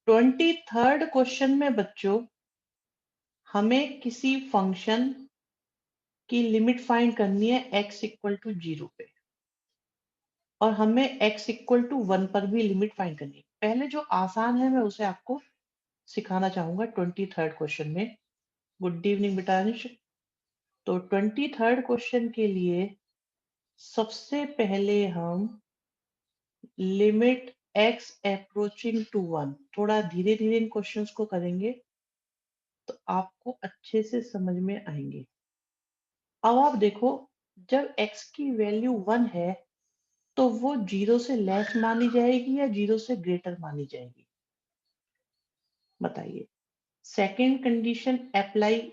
23rd question में बच्चों हमें किसी फंक्शन की लिमिट फाइंड करनी है x इक्वल टू 0 पे और हमें x इक्वल टू 1 पर भी लिमिट फाइंड करनी है। पहले जो आसान है मैं उसे आपको सिखाना चाहूंगा 23rd क्वेश्चन में। गुड इवनिंग बेटा अंश। तो 23rd क्वेश्चन के लिए सबसे पहले हम लिमिट x अप्रोचिंग टू 1 थोड़ा धीरे धीरे इन क्वेश्चंस को करेंगे तो आपको अच्छे से समझ में आएंगे। अब आप देखो, जब x की वैल्यू 1 है तो वो 0 से लेस मानी जाएगी या 0 से ग्रेटर मानी जाएगी? बताइए। सेकंड कंडीशन अप्लाई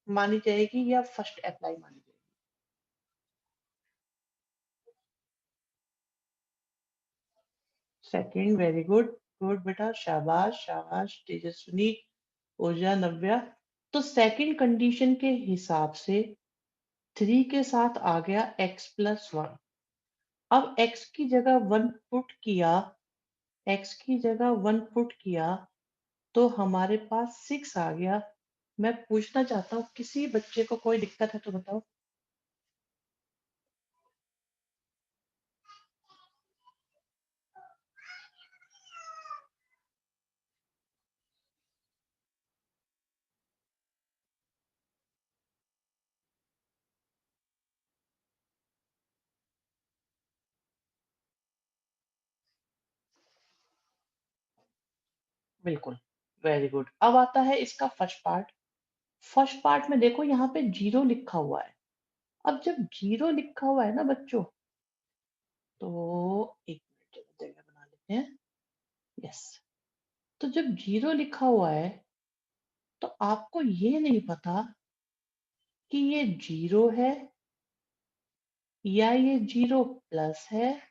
मानी जाएगी या फर्स्ट अप्लाई मानी जाएगी? सेकंड। Very good. गुड बेटा, शाबाश शाबाश तेजस्विनी, ऊर्जा, नव्या। तो सेकंड कंडीशन के हिसाब से 3 के साथ आ गया x प्लस 1। अब x की जगह 1 पुट किया, x की जगह 1 पुट किया तो हमारे पास 6 आ गया। मैं पूछना चाहता हूँ किसी बच्चे को कोई दिक्कत है तो बताओ। बिल्कुल। Very good. अब आता है इसका फर्स्ट पार्ट। फर्स्ट पार्ट में देखो यहाँ पे 0 लिखा हुआ है। अब जब 0 लिखा हुआ है ना बच्चों, तो एक मिनट जगह बना लेते हैं। यस। तो जब 0 लिखा हुआ है तो आपको ये नहीं पता कि ये 0 है या ये 0 प्लस है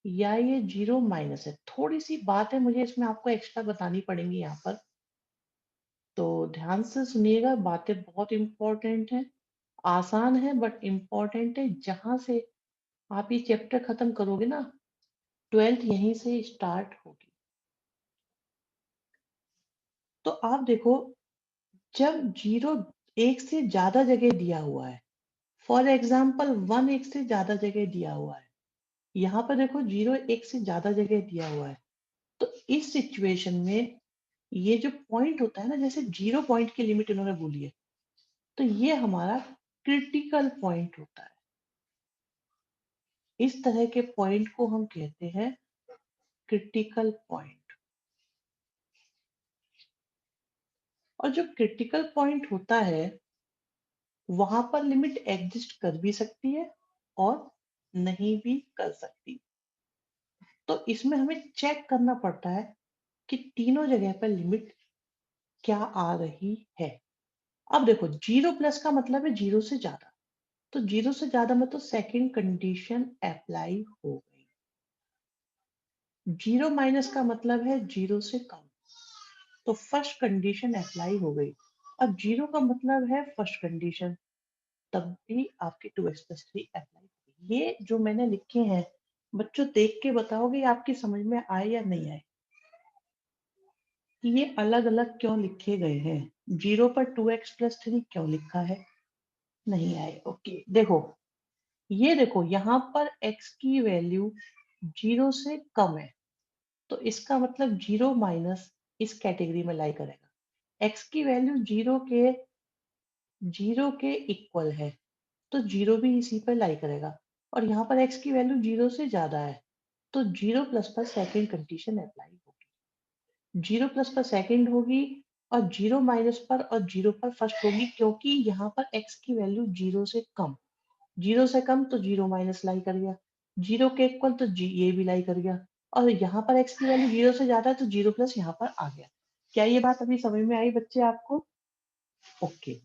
या ये 0 माइनस है। थोड़ी सी बात है मुझे इसमें आपको एक्स्ट्रा बतानी पड़ेंगी यहाँ पर, तो ध्यान से सुनिएगा। बातें बहुत इंपॉर्टेंट हैं, आसान है बट इंपॉर्टेंट है। जहां से आप ये चैप्टर खत्म करोगे ना, 12th यहीं से स्टार्ट होगी। तो आप देखो, जब 0 एक से ज्यादा जगह दिया हुआ है, फॉर एग्जाम्पल 1 एक से ज्यादा जगह दिया हुआ है, यहाँ पर देखो 0 एक से ज्यादा जगह दिया हुआ है, तो इस सिचुएशन में ये जो पॉइंट होता है ना, जैसे 0 पॉइंट की लिमिट इन्होंने बोली है, तो ये हमारा क्रिटिकल पॉइंट होता है। इस तरह के पॉइंट को हम कहते हैं क्रिटिकल पॉइंट। और जो क्रिटिकल पॉइंट होता है वहां पर लिमिट एग्जिस्ट कर भी सकती है और नहीं भी कर सकती। तो इसमें हमें चेक करना पड़ता है कि तीनों जगह पर लिमिट क्या आ रही है। अब देखो, 0 प्लस का मतलब है 0 से ज्यादा, तो 0 से ज्यादा में तो सेकंड कंडीशन अप्लाई हो गई। 0 माइनस का मतलब है 0 से कम, तो फर्स्ट कंडीशन अप्लाई हो गई। अब 0 का मतलब है फर्स्ट कंडीशन, तब भी आपकी 2x+3 अप्लाई होगी। ये जो मैंने लिखे हैं बच्चों, देख के बताओगे आपकी समझ में आए या नहीं आए कि ये अलग अलग क्यों लिखे गए हैं। 0 पर 2x+3 क्यों लिखा है? नहीं आए। ओके, देखो, ये देखो यहाँ पर x की वैल्यू 0 से कम है, तो इसका मतलब 0 माइनस इस कैटेगरी में लाई करेगा। x की वैल्यू 0 के इक्वल है, तो 0 भी इसी पर लाई करेगा। और यहाँ पर x की वैल्यू 0 से ज्यादा है, तो 0 प्लस पर सेकंड कंडीशन अप्लाई होगी। 0 प्लस पर सेकंड होगी और 0 माइनस पर और 0 पर फर्स्ट होगी, क्योंकि यहाँ पर x की वैल्यू 0 से कम, 0 से कम तो 0 माइनस लाई कर गया, 0 के इक्वल तो ये भी लाई कर गया, और यहाँ पर x की वैल्यू 0 से ज्यादा है तो 0 प्लस यहाँ पर आ गया। क्या ये बात अभी समझ में आई बच्चे आपको? ओके।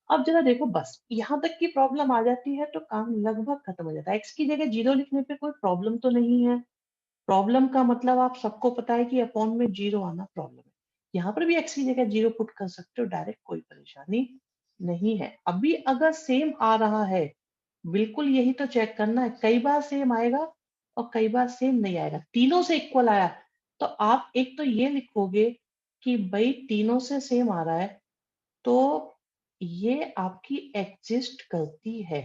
अब जरा देखो, बस यहाँ तक की प्रॉब्लम आ जाती है तो काम लगभग खत्म हो जाता है। x की जगह 0 लिखने पे कोई प्रॉब्लम तो नहीं है। प्रॉब्लम का मतलब आप सबको पता है कि अपॉन में 0 आना प्रॉब्लम है। यहाँ पर भी x की जगह 0 पुट कर सकते हो डायरेक्ट, कोई परेशानी नहीं है। अभी अगर सेम आ रहा है, बिल्कुल यही तो चेक करना है। कई बार सेम आएगा और कई बार सेम नहीं आएगा। तीनों से इक्वल आया तो आप एक तो ये लिखोगे कि भाई तीनों से सेम आ रहा है, तो ये आपकी एग्जिस्ट करती है।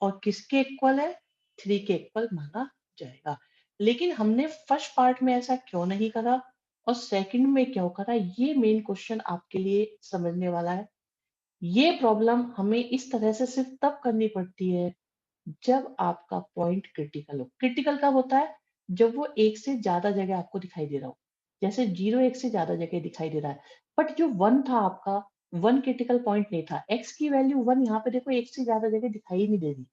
और किसके इक्वल है? 3 के इक्वल माना जाएगा। लेकिन हमने फर्स्ट पार्ट में ऐसा क्यों नहीं करा और सेकंड में क्यों करा, ये मेन क्वेश्चन आपके लिए समझने वाला है। ये प्रॉब्लम हमें इस तरह से सिर्फ तब करनी पड़ती है जब आपका पॉइंट क्रिटिकल हो। क्रिटिकल कब होता है? जब वो एक से ज्यादा जगह आपको दिखाई दे रहा हो। जैसे 0 एक से ज्यादा जगह दिखाई दे रहा है, बट जो 1 था आपका, 1 क्रिटिकल पॉइंट नहीं था। x की वैल्यू 1 यहाँ पे देखो एक से ज्यादा जगह दिखाई ही नहीं दे रही।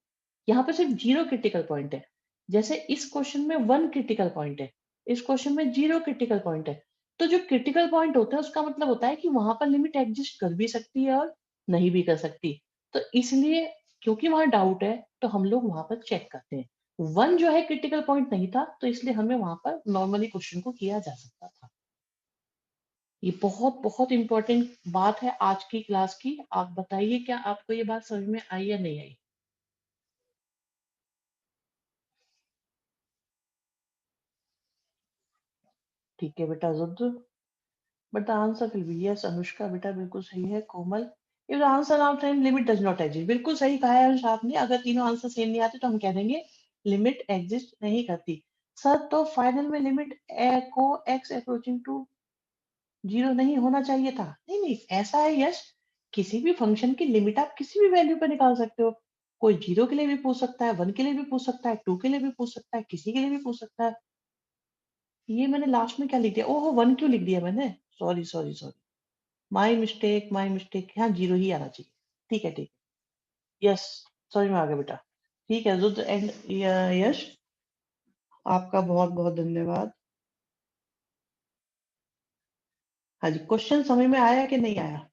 यहाँ पे सिर्फ 0 क्रिटिकल पॉइंट है। जैसे इस क्वेश्चन में 1 क्रिटिकल पॉइंट है, इस क्वेश्चन में 0 क्रिटिकल पॉइंट है। तो जो क्रिटिकल पॉइंट होता है उसका मतलब होता है कि वहां पर लिमिट एग्जिस्ट कर भी सकती है और नहीं भी कर सकती। तो इसलिए क्योंकि वहां डाउट है तो हम लोग वहां पर चेक करते हैं। 1 जो है क्रिटिकल पॉइंट नहीं था, तो इसलिए हमें वहां पर नॉर्मली क्वेश्चन को किया जा सकता था। ये बहुत बहुत इंपॉर्टेंट बात है आज की क्लास की। आप बताइए क्या आपको ये बात समझ में आई या नहीं आई? ठीक है बेटा Rudra, but the answer will be yes. Anushka बेटा बिल्कुल सही है। Komal, if the answer of time limit does not exist, बिल्कुल सही कहा है अनुष आपने। अगर तीनों आंसर सेम नहीं आते तो हम कह देंगे लिमिट एग्जिस्ट नहीं करती। सर तो फाइनल में लिमिट को x अप्रोचिंग टू 0 नहीं होना चाहिए था। नहीं नहीं, ऐसा है यश, किसी भी फंक्शन की लिमिट आप किसी भी वैल्यू पर निकाल सकते हो। कोई 0 के लिए भी पूछ सकता है, 1 के लिए भी पूछ सकता है, 2 के लिए भी पूछ सकता है, किसी के लिए भी पूछ सकता है। ये मैंने लास्ट में क्या लिख दिया? ओहो 1 क्यों लिख दिया मैंने? Sorry sorry sorry, my mistake my mistake. हाँ 0 ही आना चाहिए। ठीक है ठीक है, यस समझ में आ गया बेटा। ठीक है रुद्र एंड यश, आपका बहुत बहुत धन्यवाद। हाँ जी, क्वेश्चन समझ में आया कि नहीं आया?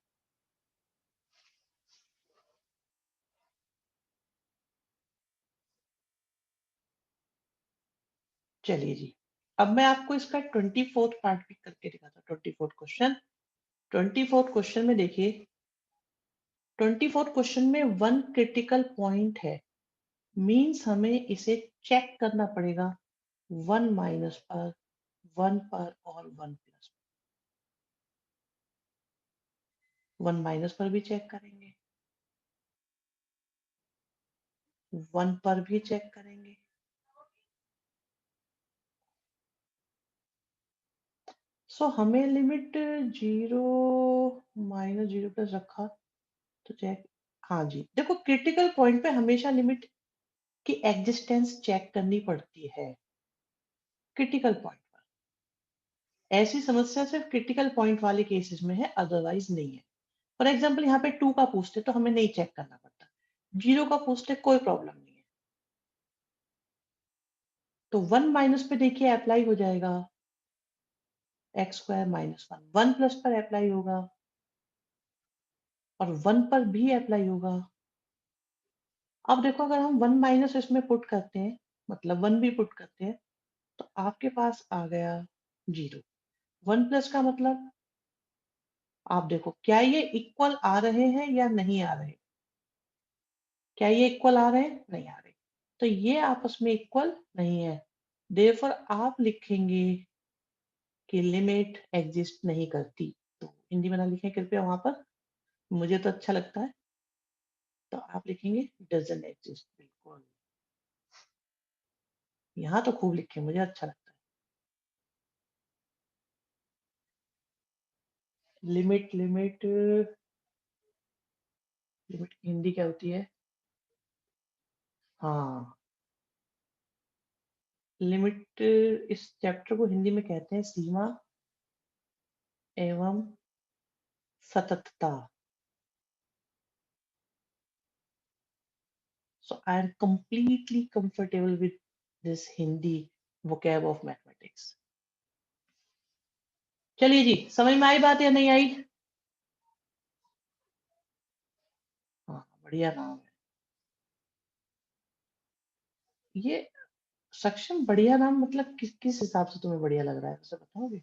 चलिए जी, अब मैं आपको इसका 24th पार्ट भी करके दिखाता हूँ। 24th क्वेश्चन, 24th क्वेश्चन में देखिए, 24th क्वेश्चन में 1 क्रिटिकल पॉइंट है। मीन्स हमें इसे चेक करना पड़ेगा 1 माइनस पर, 1 पर और 1 प्लस। 1 माइनस पर भी चेक करेंगे, 1 पर भी चेक करेंगे। सो हमें लिमिट 0 माइनस 0 प्लस रखा तो चेक। हाँ जी, देखो क्रिटिकल पॉइंट पे हमेशा लिमिट की एग्जिस्टेंस चेक करनी पड़ती है। क्रिटिकल पॉइंट पर ऐसी समस्या सिर्फ क्रिटिकल पॉइंट वाले केसेस में है, अदरवाइज नहीं है। फॉर एग्जाम्पल यहाँ पे 2 का पूछते तो हमें नहीं चेक करना पड़ता, 0 का पूछते कोई प्रॉब्लम नहीं है। तो 1 माइनस पे देखिए अप्लाई हो जाएगा एक्स स्क्वायर माइनस 1, 1 प्लस पर अप्लाई होगा और 1 पर भी अप्लाई होगा। अब देखो अगर हम 1 माइनस इसमें पुट करते हैं, मतलब 1 भी पुट करते हैं, तो आपके पास आ गया 0। 1 प्लस का मतलब आप देखो क्या ये इक्वल आ रहे हैं या नहीं आ रहे? क्या ये इक्वल आ रहे हैं? नहीं आ रहे। तो ये आपस में इक्वल नहीं है। देयरफॉर आप लिखेंगे कि लिमिट एग्जिस्ट नहीं करती। तो हिंदी में ना लिखें कृपया वहां पर, मुझे तो अच्छा लगता है। तो आप लिखेंगे डजंट एग्जिस्ट। बिल्कुल, यहाँ तो खूब लिखे, मुझे अच्छा लगता है। लिमिट लिमिट लिमिट की हिंदी क्या होती है? हाँ, लिमिट इस चैप्टर को हिंदी में कहते हैं सीमा एवं सततता। So I am completely comfortable with this Hindi vocab of mathematics. चलिए जी, समझ में आई बात या नहीं आई? हाँ बढ़िया नाम है ये। सक्षम बढ़िया नाम मतलब किस किस हिसाब से तुम्हें बढ़िया लग रहा है, उसे बताओगे?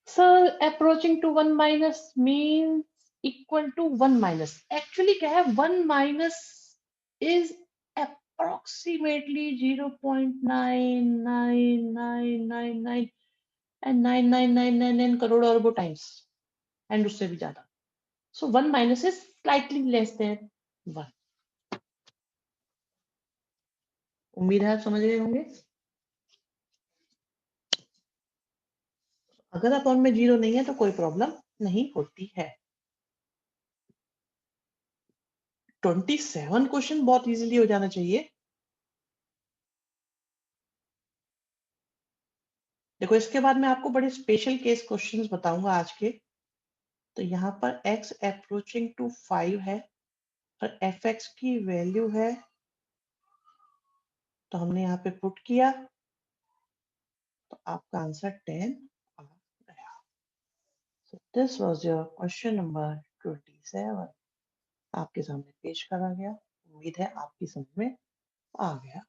Sir, approaching to 1 minus means equal to 1 minus, actually क्या है 1 minus is approximately 0.99999 and 9999 crore अरबों टाइम्स एंड उससे भी ज्यादा. So 1 minus is slightly less than 1. उम्मीद है आप समझ गए होंगे. अगर अपॉन में जीरो नहीं है तो कोई प्रॉब्लम नहीं होती है. 27 क्वेश्चन बहुत इजीली हो जाना चाहिए. देखो इसके बाद मैं आपको बड़े स्पेशल केस क्वेश्चंस बताऊंगा आज के. तो यहाँ पर x अप्रोचिंग टू 5 है और fx की वैल्यू है, तो हमने यहाँ पे पुट किया तो आपका आंसर 10 आ गया. So this was your question number 27. आपके सामने पेश करा गया. उम्मीद है आपकी समझ में आ गया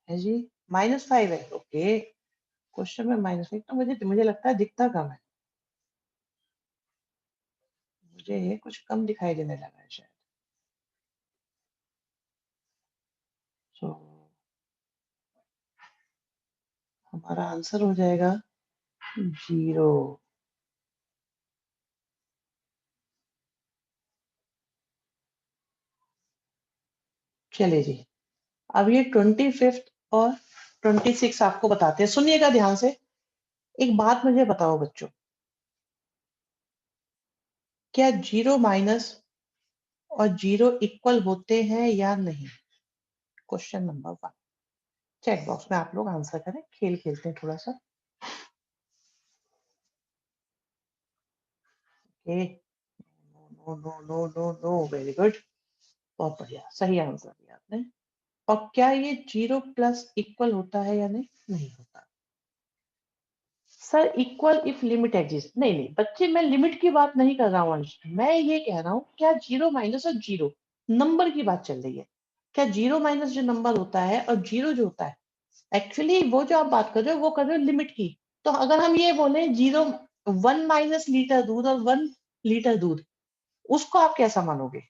है जी. -5 है. ओके, क्वेश्चन में -5 तो मुझे लगता है दिखता कम है. मुझे कुछ कम दिखाई देने लगा है शायद. सो हमारा आंसर हो जाएगा 0. चलिए जी, अब ये 25 और 26 आपको बताते हैं. सुनिएगा ध्यान से. एक बात मुझे बताओ बच्चों, क्या 0 माइनस और 0 इक्वल होते हैं या नहीं? Question number 1. चैट बॉक्स में आप लोग आंसर करें. खेल खेलते हैं थोड़ा सा. Okay, no no no no no, very good. बहुत बढ़िया, सही आंसर दिया आपने. और क्या ये 0 प्लस इक्वल होता है या नहीं? नहीं होता. Sir equal if limit exist. नहीं नहीं बच्चे, मैं लिमिट की बात नहीं कर रहा हूँ अंश. मैं ये कह रहा हूँ क्या 0 माइनस और 0 नंबर की बात चल रही है. क्या 0 माइनस जो नंबर होता है और 0 जो होता है, एक्चुअली वो जो आप बात कर रहे हो वो कर रहे हो लिमिट की. तो अगर हम ये बोले 0 1 माइनस लीटर दूध और 1 लीटर दूध, उसको आप कैसा मानोगे?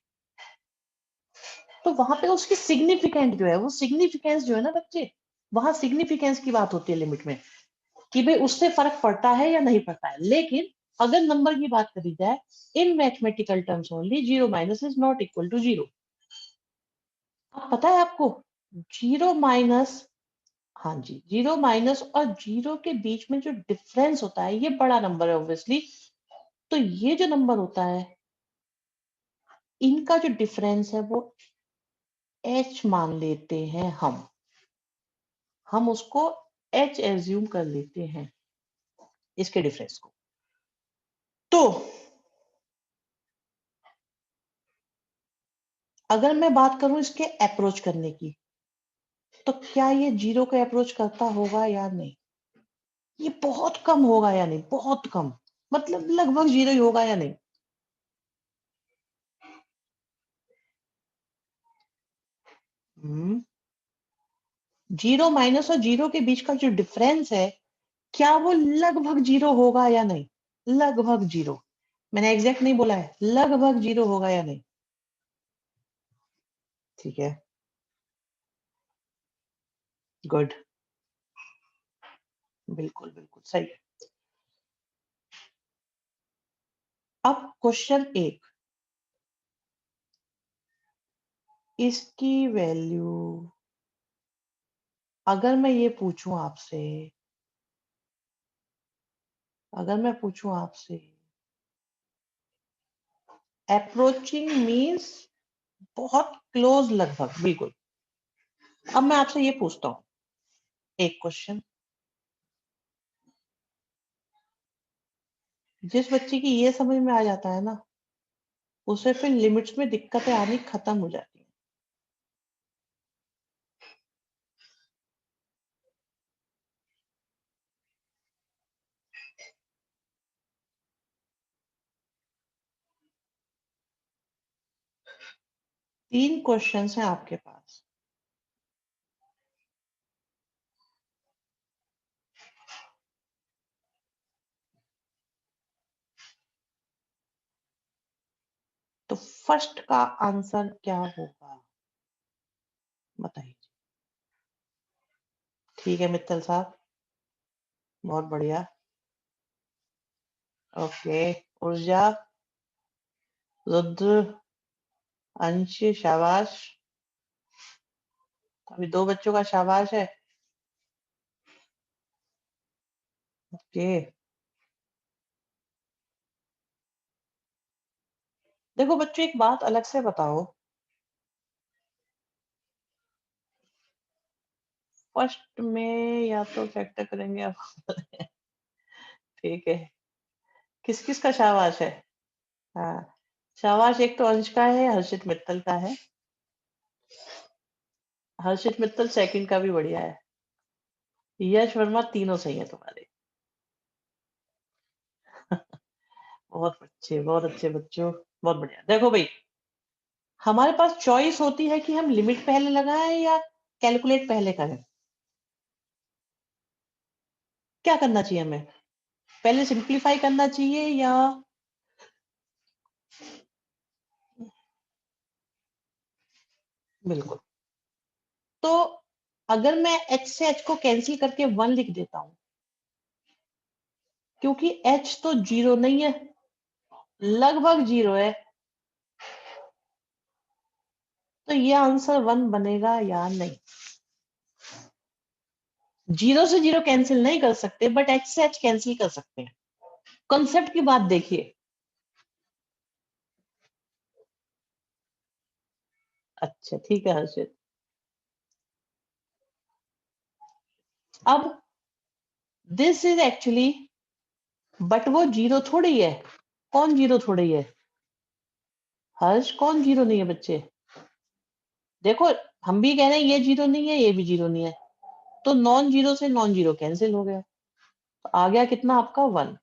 तो वहां पे उसकी सिग्निफिकेंट जो है, वो सिग्निफिकेंस जो है ना बच्चे, वहां सिग्निफिकेंस की बात होती है लिमिट में, कि भाई उससे फर्क पड़ता है या नहीं पड़ता है. लेकिन अगर नंबर की बात करी जाए in mathematical terms only, 0 minus is not equal to 0. अब पता है आपको 0 माइनस, हाँ जी 0 माइनस और 0 के बीच में जो डिफरेंस होता है ये बड़ा नंबर है ऑब्वियसली. तो ये जो नंबर होता है इनका जो डिफरेंस है वो h मान लेते हैं हम उसको h एज्यूम कर लेते हैं इसके डिफरेंस को. तो अगर मैं बात करूं इसके अप्रोच करने की, तो क्या ये 0 को अप्रोच करता होगा या नहीं? ये बहुत कम होगा या नहीं? बहुत कम, मतलब लगभग 0 ही होगा या नहीं? हम्म 0 माइनस और 0 के बीच का जो डिफरेंस है, क्या वो लगभग 0 होगा या नहीं? लगभग 0. मैंने एग्जैक्ट नहीं बोला है, लगभग 0 होगा या नहीं? ठीक है, गुड, बिल्कुल बिल्कुल सही है. अब क्वेश्चन 1, इसकी वैल्यू अगर मैं ये पूछूं आपसे, अगर मैं पूछूं आपसे अप्रोचिंग मींस बहुत क्लोज, लगभग बिल्कुल. अब मैं आपसे ये पूछता हूँ एक क्वेश्चन. जिस बच्चे की ये समझ में आ जाता है ना, उसे फिर लिमिट्स में दिक्कतें आनी खत्म हो जाती हैं. तीन क्वेश्चंस हैं आपके पास. तो फर्स्ट का आंसर क्या होगा बताइए। ठीक है मित्तल साहब, बहुत बढ़िया। ओके, ऊर्जा, रुद्र, अंश, शाबाश। अभी 2 बच्चों का शाबाश है। ओके, देखो बच्चों एक बात अलग से बताओ, फर्स्ट में या तो फैक्टर करेंगे आप ठीक है, किस किस का शाबाश है? हाँ, शाबाश एक तो अंश का है, हर्षित मित्तल का है। हर्षित मित्तल सेकंड का भी बढ़िया है। यश वर्मा तीनों सही है तुम्हारे बहुत अच्छे बच्चों, बहुत बढ़िया। देखो भाई, हमारे पास चॉइस होती है कि हम लिमिट पहले लगाएं या कैलकुलेट पहले करें। क्या करना चाहिए हमें? पहले सिंप्लीफाई करना चाहिए या बिल्कुल। तो अगर मैं h से h को कैंसिल करके 1 लिख देता हूं, क्योंकि h तो जीरो नहीं है, लगभग जीरो है, तो ये आंसर 1 बनेगा या नहीं? जीरो से जीरो कैंसिल नहीं कर सकते, बट h से h कैंसिल कर सकते हैं। कॉन्सेप्ट की बात देखिए। अच्छा ठीक है हर्षित। अब दिस इज एक्चुअली, बट वो जीरो थोड़ी है। कौन जीरो थोड़ी है? हर्ष, कौन जीरो नहीं है बच्चे? देखो, हम भी कह रहे हैं ये जीरो नहीं है, ये भी जीरो नहीं है, तो नॉन जीरो से नॉन जीरो कैंसिल हो गया, तो आ गया कितना आपका 1।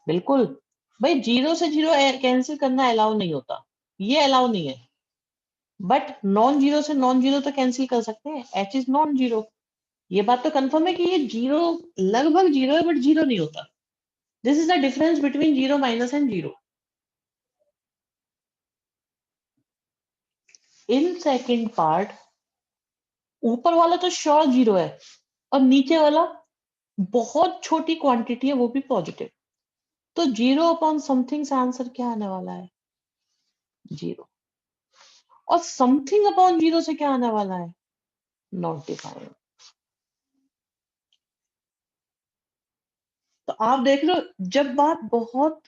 बिल्कुल भाई, जीरो से जीरो कैंसिल करना अलाउ नहीं होता, ये अलाउ नहीं है, बट नॉन जीरो से नॉन जीरो तो कैंसिल कर सकते हैं, एच इज नॉन जीरो। ये बात तो कंफर्म है कि ये जीरो लगभग जीरो है, बट जीरो नहीं होता। This is the difference between zero minus and zero. In second part, ऊपर वाला तो श्योर जीरो है, और नीचे वाला बहुत छोटी क्वांटिटी है, वो भी पॉजिटिव। तो जीरो अपॉन समथिंग से आंसर क्या आने वाला है? जीरो। और समथिंग अपॉन जीरो से क्या आने वाला है? Not defined. तो आप देख लो, जब बात बहुत,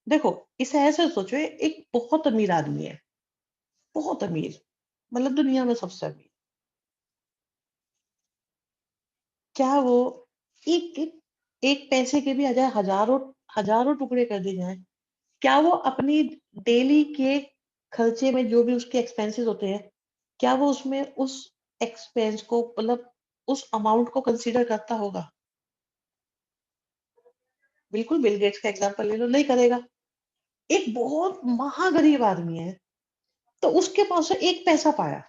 देखो इसे ऐसे सोचो, एक बहुत अमीर आदमी है, बहुत अमीर, मतलब दुनिया में सबसे अमीर। क्या वो एक एक, एक पैसे के भी अगर हजारों हजारों टुकड़े कर दिए जाए, क्या वो अपनी डेली के खर्चे में जो भी उसके एक्सपेंसेस होते हैं, क्या वो उसमें उस एक्सपेंस को, मतलब उस अमाउंट को कंसीडर करता होगा? बिल्कुल, बिल गेट्स का एग्जांपल ले लो, नहीं करेगा। एक बहुत महागरीब आदमी है, तो उसके पास से एक पैसा पाया,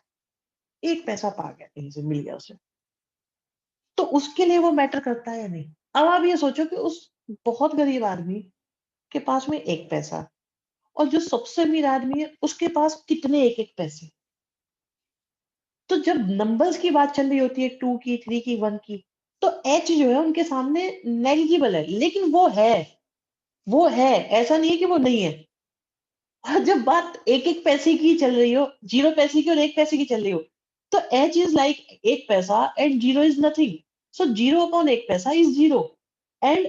एक पैसा पा गया, कहीं से मिल गया उसे, तो उसके लिए वो मैटर करता है या नहीं? अब आप ये सोचो कि उस बहुत गरीब आदमी के पास में एक पैसा, और जो सबसे अमीर आदमी है उसके पास कितने एक एक पैसे। तो जब नंबर्स की बात चल रही होती है, 2 की, 3 की, 1 की, तो एच जो है उनके सामने नेग्लिजिबल है, लेकिन वो है, वो है, ऐसा नहीं है कि वो नहीं है। और जब बात एक एक पैसे की चल रही हो, जीरो पैसे की और एक पैसे की चल रही हो, तो एच इज लाइक एक पैसा and zero is nothing. So zero upon एक पैसा इज जीरो, एंड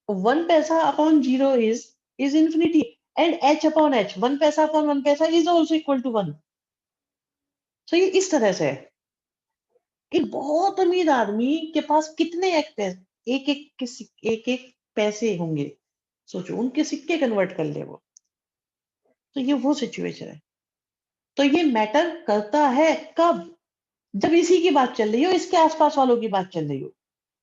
वन पैसा upon zero is infinity, and H upon H, one पैसा अपॉन वन पैसा is also equal to one. So ये इस तरह से है कि बहुत अमीर आदमी के पास कितने एक पैसे, एक एक पैसे होंगे, सोचो उनके सिक्के कन्वर्ट कर ले वो। तो ये वो सिचुएशन है। तो ये मैटर करता है कब? जब इसी की बात चल रही हो, इसके आसपास वालों की बात चल रही हो,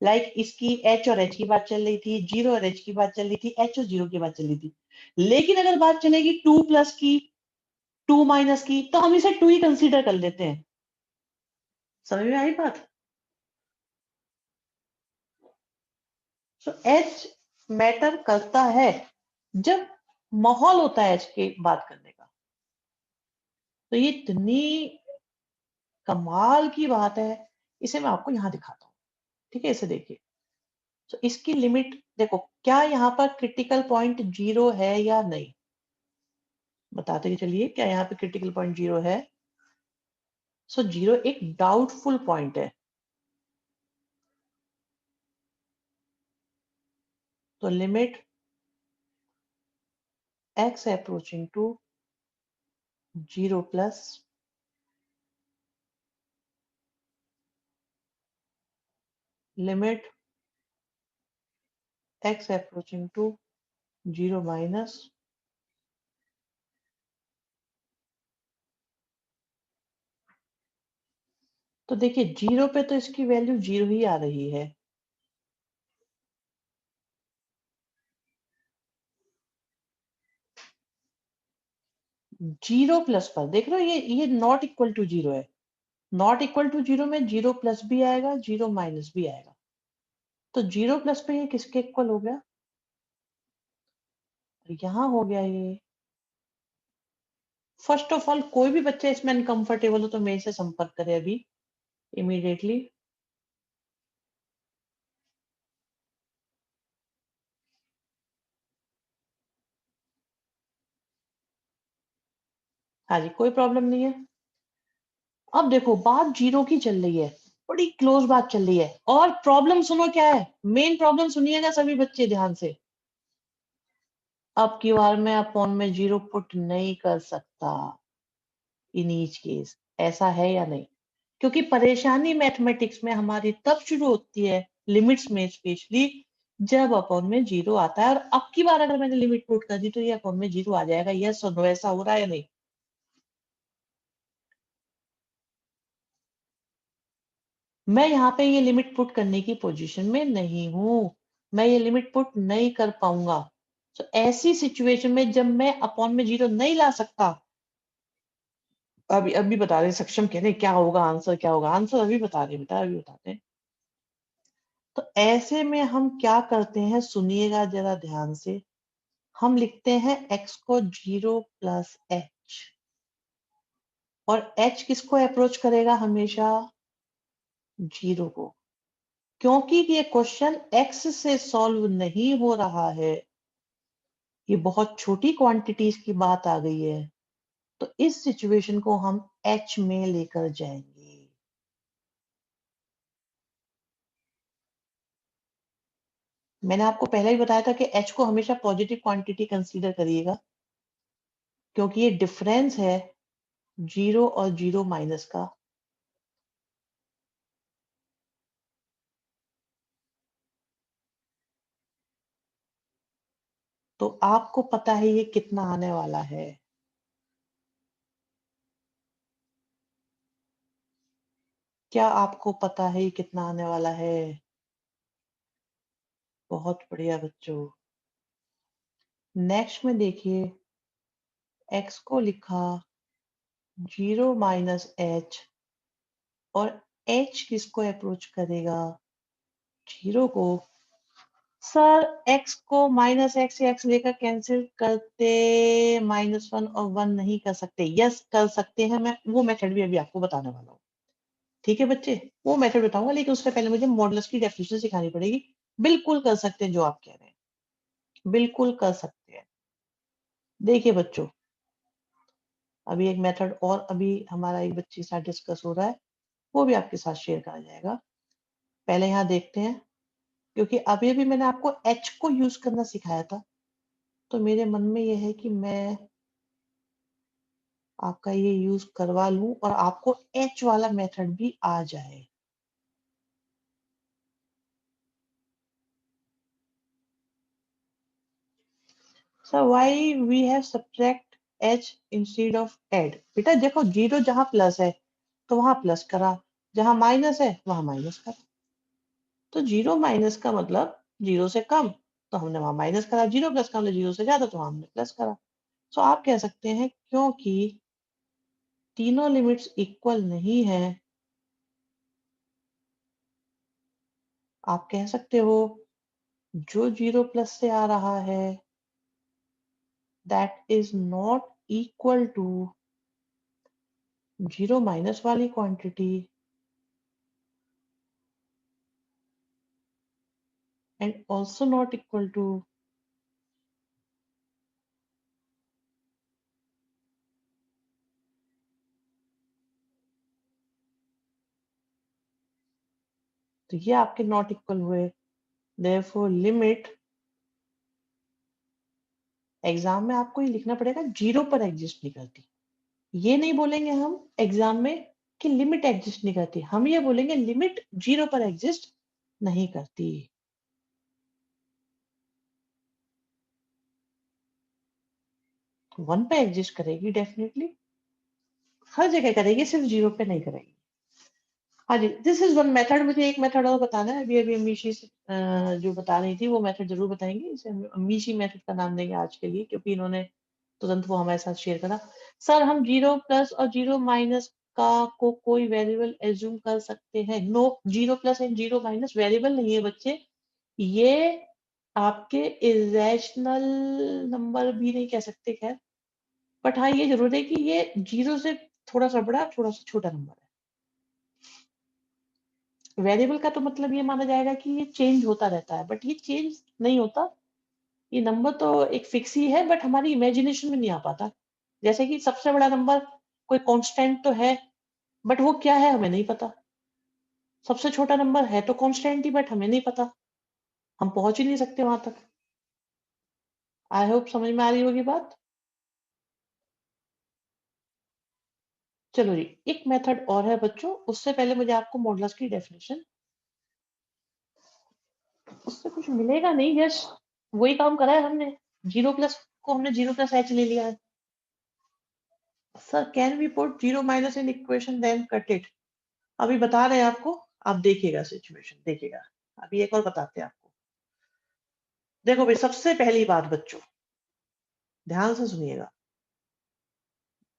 लाइक इसकी एच और एच की बात चल रही थी, जीरो और एच की बात चल रही थी, एच और जीरो की बात चल रही थी। लेकिन अगर बात चलेगी टू प्लस की, टू माइनस की, तो हम इसे टू ही कंसीडर कर लेते हैं। समझ में आई बात? सो एच मैटर करता है जब माहौल होता है एच की बात करने का। तो ये इतनी कमाल की बात है, इसे मैं आपको यहाँ दिखाता हूँ। ठीक है, इसे देखिए। तो इसकी लिमिट देखो, क्या यहाँ पर क्रिटिकल पॉइंट 0 है या नहीं? बताते चलिए, क्या यहाँ पे क्रिटिकल पॉइंट 0 है? सो 0 एक डाउटफुल पॉइंट है। तो limit x approaching to 0 plus limit x approaching to 0 minus तो देखिए 0 पे तो इसकी वैल्यू 0 ही आ रही है। 0 प्लस पर देख रहे हो, ये नॉट इक्वल टू 0 है। नॉट इक्वल टू 0 में 0 प्लस भी आएगा, 0 माइनस भी आएगा। तो 0 प्लस पे ये किसके इक्वल हो गया? यहां हो गया ये। फर्स्ट ऑफ ऑल, कोई भी बच्चा इसमें अनकंफर्टेबल हो तो मेरे से संपर्क करे अभी, इमीडिएटली। हाँ जी, कोई प्रॉब्लम नहीं है। अब देखो, बात 0 की चल रही है, बड़ी क्लोज बात चल रही है। और प्रॉब्लम सुनो क्या है, मेन प्रॉब्लम सुनिएगा सभी बच्चे ध्यान से। अब की बार मैं अपॉन में 0 पुट नहीं कर सकता इन ईच केस, ऐसा है या नहीं? क्योंकि परेशानी मैथमेटिक्स में हमारी तब शुरू होती है, लिमिट्स में स्पेशली, जब अपॉन में 0 आता है। और अब की बार अगर मैंने लिमिट पुट कर दी तो ये अपॉन में 0 आ जाएगा। यस और नो, ऐसा हो रहा है या नहीं? मैं यहाँ पे ये लिमिट पुट करने की पोजीशन में नहीं हूं, मैं ये लिमिट पुट नहीं कर पाऊंगा। तो ऐसी सिचुएशन में जब मैं अपॉन में 0 नहीं ला सकता, अभी अभी बता रहे सक्षम कह रहे क्या होगा आंसर, क्या होगा आंसर, अभी बता रहे बेटा, अभी बताते हैं। तो ऐसे में हम क्या करते हैं, सुनिएगा जरा ध्यान से। हम लिखते हैं x को 0 प्लस h, और h किसको अप्रोच करेगा हमेशा? 0 को। क्योंकि ये क्वेश्चन x से सॉल्व नहीं हो रहा है, ये बहुत छोटी क्वांटिटीज की बात आ गई है, तो इस सिचुएशन को हम h में लेकर जाएंगे। मैंने आपको पहले ही बताया था कि h को हमेशा पॉजिटिव क्वांटिटी कंसीडर करिएगा, क्योंकि ये डिफरेंस है 0 और 0 माइनस का। तो आपको पता है ये कितना आने वाला है? क्या आपको पता है ये कितना आने वाला है? बहुत बढ़िया बच्चों। नेक्स्ट में देखिए, x को लिखा 0 माइनस h, और h किसको अप्रोच करेगा? 0 को। सर x को माइनस x से x लेकर कैंसिल करते -1 और 1 नहीं कर सकते? यस कर सकते हैं, मैं वो मेथड भी अभी आपको बताने वाला हूँ। ठीक है बच्चे, वो मेथड बताऊंगा, लेकिन उससे पहले मुझे मॉडुलस की डेफिनेशन सिखानी पड़ेगी। बिल्कुल कर सकते हैं जो आप कह रहे हैं, बिल्कुल कर सकते हैं। देखिए बच्चों, अभी एक मेथड और अभी हमारा एक बच्चे के साथ डिस्कस हो रहा है, वो भी आपके साथ शेयर करा जाएगा। पहले यहाँ देखते हैं, क्योंकि अभी अभी मैंने आपको एच को यूज करना सिखाया था, तो मेरे मन में यह है कि मैं आपका ये यूज करवा लूं और आपको एच वाला मेथड भी आ जाए। So why we have subtract H instead of add? बेटा देखो, 0 जहां प्लस है तो वहां प्लस करा, जहां माइनस है वहां माइनस करा। तो 0 माइनस का मतलब 0 से कम, तो हमने वहां माइनस करा। 0 प्लस का मतलब 0 से ज्यादा, तो वहां हमने प्लस करा। तो आप कह सकते हैं क्योंकि तीनों लिमिट्स इक्वल नहीं है, आप कह सकते हो जो 0 प्लस से आ रहा है that is not equal to zero minus वाली quantity and also not equal to तो ये आपके नॉट इक्वल हुए, देयरफॉर लिमिट एग्जाम में आपको ये लिखना पड़ेगा जीरो पर एग्जिस्ट नहीं करती। ये नहीं बोलेंगे हम एग्जाम में कि लिमिट एग्जिस्ट नहीं करती, हम ये बोलेंगे लिमिट जीरो पर एग्जिस्ट नहीं करती। वन पे एग्जिस्ट करेगी डेफिनेटली, हर जगह करेगी, सिर्फ जीरो पे नहीं करेगी। हाँ जी, दिस इज वन मेथड। मुझे एक मेथड और बताना है, अभी अभी अमीशी जो बता रही थी वो मेथड जरूर बताएंगे, इसे हम अमीशी मेथड का नाम देंगे आज के लिए, क्योंकि इन्होंने तुरंत वो हमारे साथ शेयर करा। सर हम जीरो प्लस और जीरो माइनस का को कोई वेरिएबल एज्यूम कर सकते हैं? No, zero plus and zero minus variable नहीं है बच्चे, ये आपके इरेशनल नंबर भी नहीं कह सकते खैर, बट हाँ ये जरूर है कि ये जीरो से थोड़ा सा बड़ा थोड़ा सा छोटा नंबर है। वेरिएबल का तो मतलब ये माना जाएगा कि ये चेंज होता रहता है, बट ये चेंज नहीं होता, ये नंबर तो एक फिक्स ही है, बट हमारी इमेजिनेशन में नहीं आ पाता। जैसे कि सबसे बड़ा नंबर कोई कांस्टेंट तो है, बट वो क्या है हमें नहीं पता। सबसे छोटा नंबर है तो कांस्टेंट ही, बट हमें नहीं पता, हम पहुंच ही नहीं सकते वहां तक। आई होप समझ में आ रही होगी बात। चलो जी, एक मेथड और है बच्चों, उससे पहले मुझे आपको मॉडुलस की डेफिनेशन, उससे कुछ मिलेगा नहीं, यस वही काम करा है हमने, जीरो प्लस को हमने जीरो प्लस एच ले लिया है। Sir can we put zero minus in equation then cut it? अभी बता रहे हैं आपको, आप देखिएगा सिचुएशन, देखिएगा अभी एक और बताते हैं आपको। देखो भाई, सबसे पहली बात बच्चों ध्यान से सुनिएगा,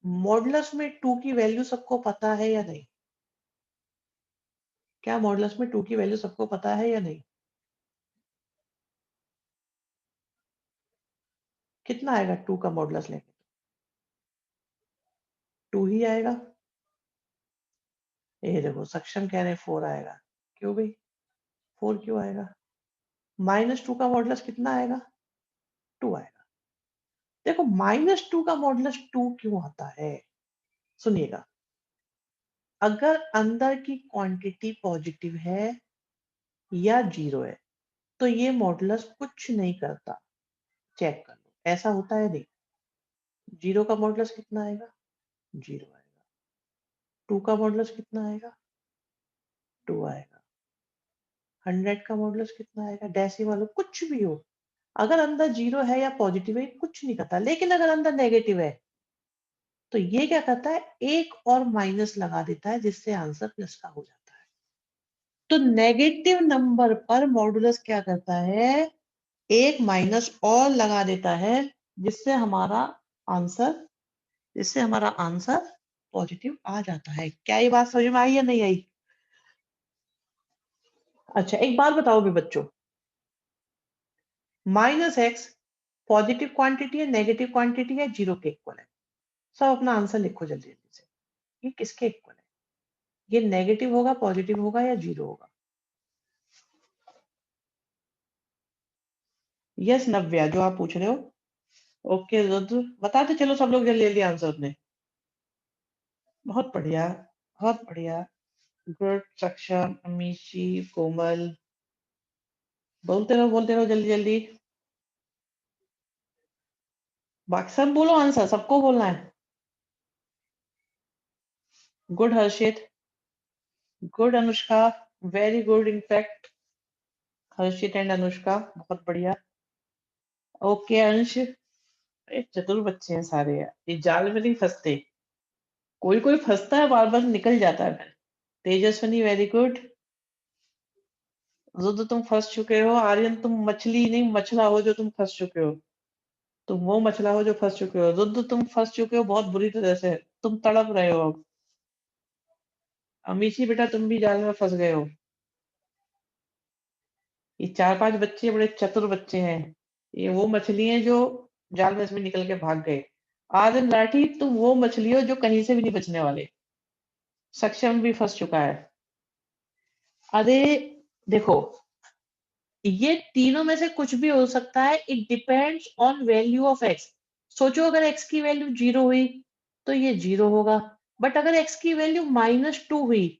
मॉडुलस में टू की वैल्यू सबको पता है या नहीं? क्या मॉडुलस में टू की वैल्यू सबको पता है या नहीं? कितना आएगा टू का मॉडुलस लेंगे? टू ही आएगा। ये देखो सक्षम कह रहे हैं फोर आएगा, क्यों भाई फोर क्यों आएगा? माइनस टू का मॉडुलस कितना आएगा? टू आएगा। देखो माइनस टू का मॉडुलस टू क्यों आता है, सुनिएगा, अगर अंदर की क्वांटिटी पॉजिटिव है या जीरो है तो ये मॉडुलस कुछ नहीं करता, चेक कर लो ऐसा होता है नहीं। जीरो का मॉडुलस कितना आएगा? जीरो आएगा। टू का मॉडुलस कितना आएगा? टू आएगा। 100 का मॉडुलस कितना आएगा? डेसिमल हो कुछ भी हो, अगर अंदर जीरो है या पॉजिटिव है कुछ नहीं करता, लेकिन अगर अंदर नेगेटिव है तो ये क्या करता है, एक और माइनस लगा देता है जिससे आंसर प्लस का हो जाता है। तो नेगेटिव नंबर पर मॉडुलस क्या करता है, एक माइनस और लगा देता है जिससे हमारा आंसर जिससे हमारा आंसर पॉजिटिव आ जाता है। क्या ये बात समझ में आई या नहीं आई? अच्छा एक बात बताओगे बच्चों, माइनस एक्स पॉजिटिव क्वांटिटी है, नेगेटिव क्वांटिटी है, जीरो के इक्वल है? सब अपना आंसर लिखो जल्दी जल्दी से, ये किसके इक्वल है? ये नेगेटिव होगा, पॉजिटिव होगा या जीरो होगा? यस नव्या, जो आप पूछ रहे हो। ओके रुद्र, बताते चलो सब लोग जल्दी जल्दी आंसर अपने। बहुत बढ़िया, बहुत बढ़िया, गुड, सक्षम, अमीशी, कोमल, बोलते रहो जल्दी जल्दी। बाकी सब बोलो आंसर, सबको बोलना है। Good Harshit, good Anushka, very good in fact, Harshit and Anushka, बहुत बढ़िया। ओके अंश, एक चतुर बच्चे हैं सारे यार, ये जाल में नहीं फंसते, कोई कोई फंसता है बार बार निकल जाता है। तेजस्वनी वेरी गुड, रुद्र तुम फंस चुके हो, आर्यन तुम मछली नहीं मछला हो जो तुम फंस चुके हो, तुम वो मछला हो जो फंस चुके हो, रुद्र तुम फंस चुके हो बहुत बुरी तरह से, तुम तड़प रहे हो अब। अमीशी बेटा तुम भी जाल में फंस गए हो। ये चार पांच बच्चे बड़े चतुर बच्चे हैं, ये वो मछली हैं जो जाल में से निकल के भाग गए। आर्यन लाठी तुम वो मछली हो जो कहीं से भी नहीं बचने वाले। सक्षम भी फंस चुका है। अरे देखो, ये तीनों में से कुछ भी हो सकता है, it depends on value of x. सोचो अगर एक्स की वैल्यू 0 हुई तो ये 0 होगा, बट अगर एक्स की वैल्यू -2 हुई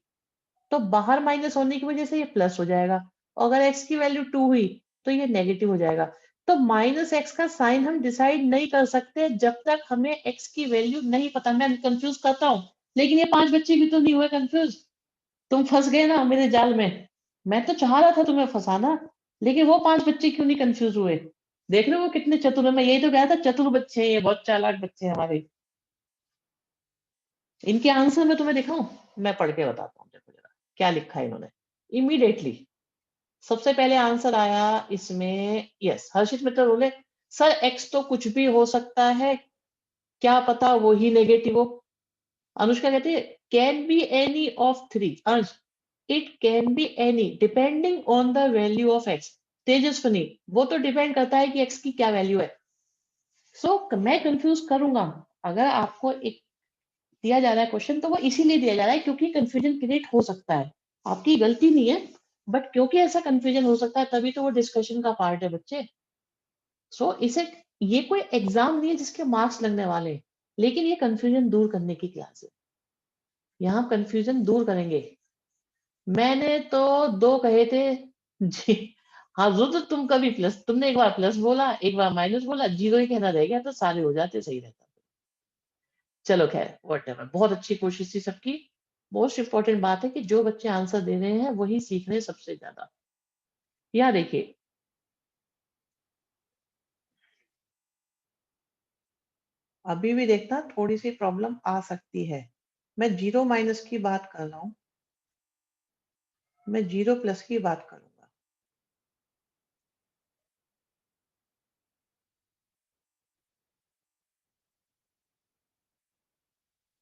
तो बाहर माइनस होने की वजह से ये प्लस हो जाएगा, और अगर एक्स की वैल्यू 2 हुई तो ये नेगेटिव हो जाएगा। तो माइनस एक्स का साइन हम डिसाइड नहीं कर सकते जब तक हमें एक्स की वैल्यू नहीं पता। मैं कंफ्यूज करता हूँ, लेकिन ये 5 बच्चे भी तो नहीं हुए कंफ्यूज। तुम फंस गए ना मेरे जाल में। मैं तो चाह रहा था तुम्हें फंसाना, लेकिन वो 5 बच्चे क्यों नहीं कंफ्यूज हुए? देख रहे हो वो कितने चतुर है। मैं यही तो कहा था, चतुर बच्चे हैं ये, बहुत चालाक बच्चे हैं हमारे। इनके आंसर मैं तुम्हें दिखाऊं? मैं पढ़ के बताता हूँ, देखो जरा क्या लिखा है इन्होंने। इमीडिएटली सबसे पहले आंसर आया इसमें, यस, हर्षित मित्र बोले सर एक्स तो कुछ भी हो सकता है, क्या पता वो ही नेगेटिव हो। अनुष्का कहती है can be any of three. Ansh, it can be any depending on the value of x. Tejaswini, वो तो डिपेंड करता है कि एक्स की क्या वैल्यू है। मैं कंफ्यूज करूंगा। अगर आपको एक दिया जा रहा है क्वेश्चन, तो वो इसीलिए दिया जा रहा है क्योंकि कंफ्यूजन क्रिएट हो सकता है। आपकी गलती नहीं है, बट क्योंकि ऐसा कंफ्यूजन हो सकता है तभी तो वो डिस्कशन का पार्ट है बच्चे। इसे, ये कोई एग्जाम नहीं है जिसके मार्क्स लगने वाले हैं, लेकिन ये कंफ्यूजन दूर करने की क्लास है। यहाँ कंफ्यूजन दूर करेंगे। मैंने तो 2 कहे थे जी। हाँ रुद्र, तुम कभी प्लस, तुमने एक बार प्लस बोला, एक बार माइनस बोला, 0 ही कहना रह गया तो सारे हो जाते, सही रहता। चलो खैर व्हाटएवर, बहुत अच्छी कोशिश थी सबकी। मोस्ट इंपॉर्टेंट बात है कि जो बच्चे आंसर दे रहे हैं वही सीख रहे हैं सबसे ज्यादा। यहाँ देखिए, अभी भी देखना थोड़ी सी प्रॉब्लम आ सकती है। मैं 0 माइनस की बात कर रहा हूँ, मैं 0 प्लस की बात करूंगा।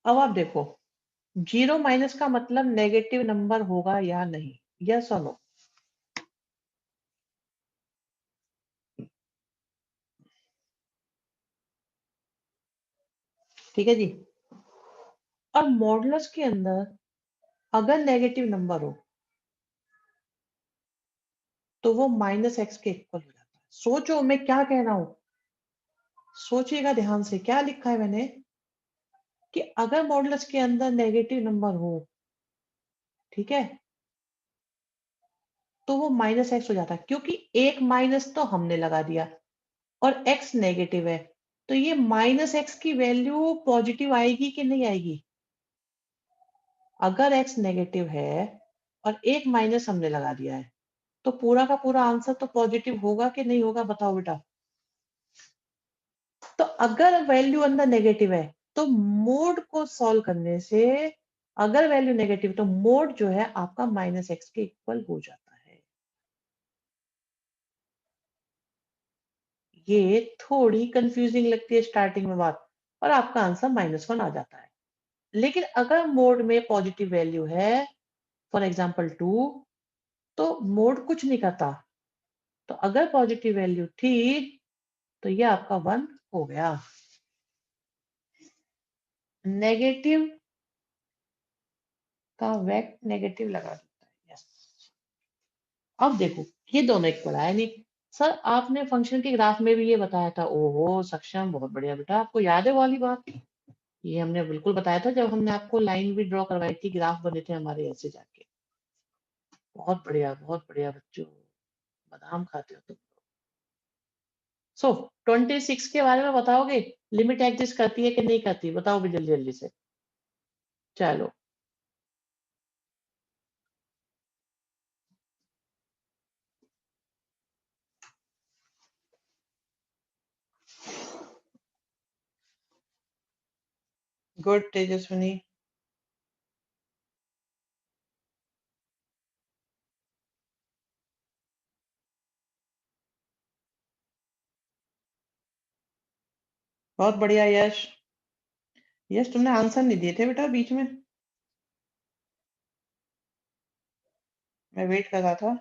अब आप देखो, 0 माइनस का मतलब नेगेटिव नंबर होगा या नहीं, यस और नो? ठीक है जी। और मॉडुलस के अंदर अगर नेगेटिव नंबर हो तो वो -x के इक्वल हो जाता है। सोचो मैं क्या कह रहा हूं, सोचिएगा ध्यान से, क्या लिखा है मैंने कि अगर मॉडुलस के अंदर नेगेटिव नंबर हो, ठीक है, तो वो -x हो जाता है, क्योंकि एक माइनस तो हमने लगा दिया और x नेगेटिव है, तो ये -x की वैल्यू पॉजिटिव आएगी कि नहीं आएगी? अगर x नेगेटिव है और एक माइनस हमने लगा दिया है, तो पूरा का पूरा आंसर तो पॉजिटिव होगा कि नहीं होगा, बताओ बेटा। तो अगर वैल्यू अंदर नेगेटिव है तो मोड को सॉल्व करने से, अगर वैल्यू नेगेटिव तो मोड जो है आपका -x के इक्वल हो जाता है। ये थोड़ी कंफ्यूजिंग लगती है स्टार्टिंग में बात, और आपका आंसर -1 आ जाता है। लेकिन अगर मोड में पॉजिटिव वैल्यू है, फॉर एग्जाम्पल 2, तो मोड कुछ नहीं करता। तो अगर पॉजिटिव वैल्यू थी तो ये आपका 1 हो गया। नेगेटिव का वेट नेगेटिव लगा देता है, यस। अब देखो, ये दोनों इक्वल आया नहीं। सर आपने फंक्शन के ग्राफ में भी ये बताया था। ओहो सक्षम, बहुत बढ़िया बेटा, आपको याद है वो वाली बात? ये हमने बिल्कुल बताया था जब हमने आपको लाइन भी ड्रॉ करवाई थी, ग्राफ बने थे हमारे ऐसे जाके। बहुत बढ़िया बच्चों, बादाम खाते हो तुम। सो 26 के बारे में बताओगे, लिमिट एग्जिस्ट करती है कि नहीं करती, बताओ भी जल्दी जल्दी से। चलो, गुड तेजस्विनी। बहुत बढ़िया यश। यश तुमने आंसर नहीं दिए थे बेटा बीच में, मैं वेट कर रहा था।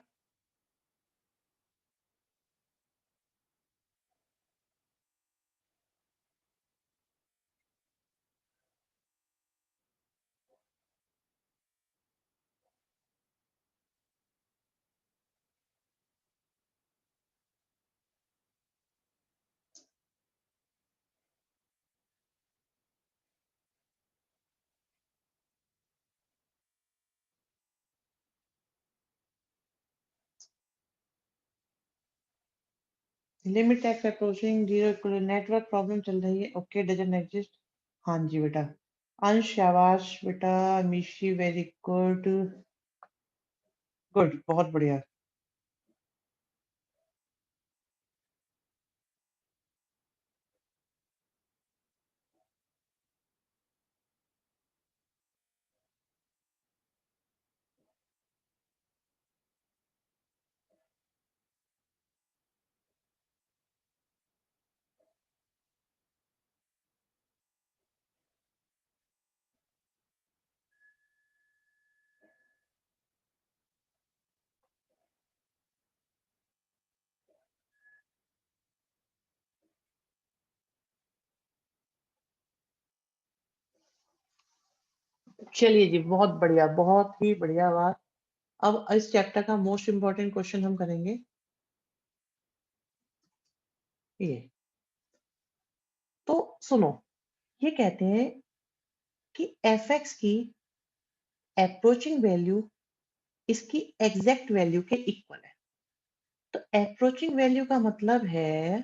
Limit x approaching zero, network problem चल रही है, ओके डजंट एग्जिस्ट। हाँ जी बेटा। अंश शाबाश बेटा, मिशी वेरी गुड, गुड बहुत बढ़िया। चलिए जी, बहुत बढ़िया, बहुत ही बढ़िया बात। अब इस चैप्टर का मोस्ट इंपॉर्टेंट क्वेश्चन हम करेंगे ये। तो सुनो, ये कहते हैं कि एफ एक्स की अप्रोचिंग वैल्यू इसकी एग्जैक्ट वैल्यू के इक्वल है। तो अप्रोचिंग वैल्यू का मतलब है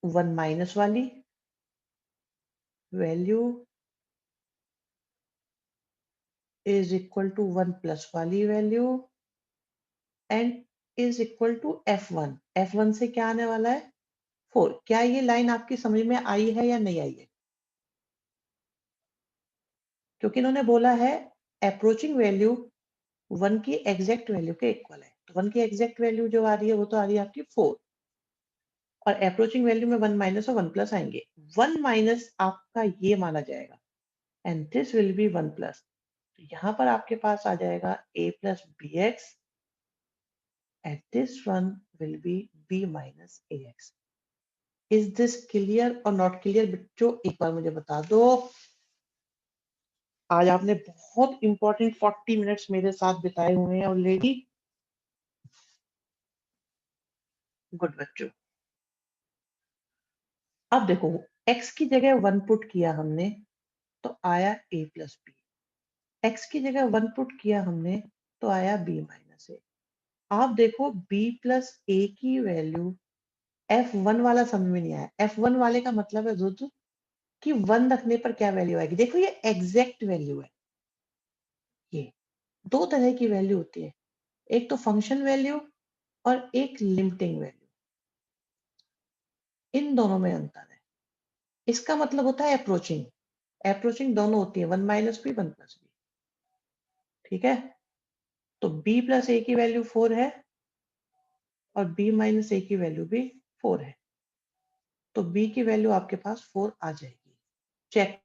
1 माइनस वाली value is equal to 1 plus वाली value and is equal to F1। F1 से क्या आने वाला है 4। क्या ये लाइन आपकी समझ में आई है या नहीं आई है? क्योंकि इन्होंने बोला है अप्रोचिंग वैल्यू 1 की एग्जैक्ट वैल्यू के इक्वल है। तो 1 की एग्जैक्ट वैल्यू जो आ रही है वो तो आ रही है आपकी 4, और अप्रोचिंग वैल्यू में 1 माइनस और 1 प्लस आएंगे। 1 माइनस आपका ये माना जाएगा and this will be 1 plus. तो यहाँ पर आपके पास आ जाएगा a plus B X and this one will be b minus A X. Is this clear और नॉट क्लियर बच्चों? एक बार मुझे बता दो। आज आपने बहुत इंपॉर्टेंट 40 मिनट्स मेरे साथ बिताए हुए हैं ऑलरेडी। गुड बच्चों। अब देखो, x की जगह 1 पुट किया हमने तो आया a प्लस बी। एक्स की जगह 1 पुट किया हमने तो आया b माइनस ए। आप देखो b प्लस ए की वैल्यू F1 वाला समझ में नहीं आया। F1 वाले का मतलब है दुद्ध कि 1 रखने पर क्या वैल्यू आएगी। देखो ये एग्जैक्ट वैल्यू है। ये दो तरह की वैल्यू होती है, एक तो फंक्शन वैल्यू और एक लिमिटिंग वैल्यू। इन दोनों में अंतर है। इसका मतलब होता है अप्रोचिंग। अप्रोचिंग दोनों होती है, 1 माइनस बी 1 प्लस बी। ठीक है। तो b प्लस ए की वैल्यू 4 है और b माइनस ए की वैल्यू भी 4 है। तो b की वैल्यू आपके पास 4 आ जाएगी। चेक।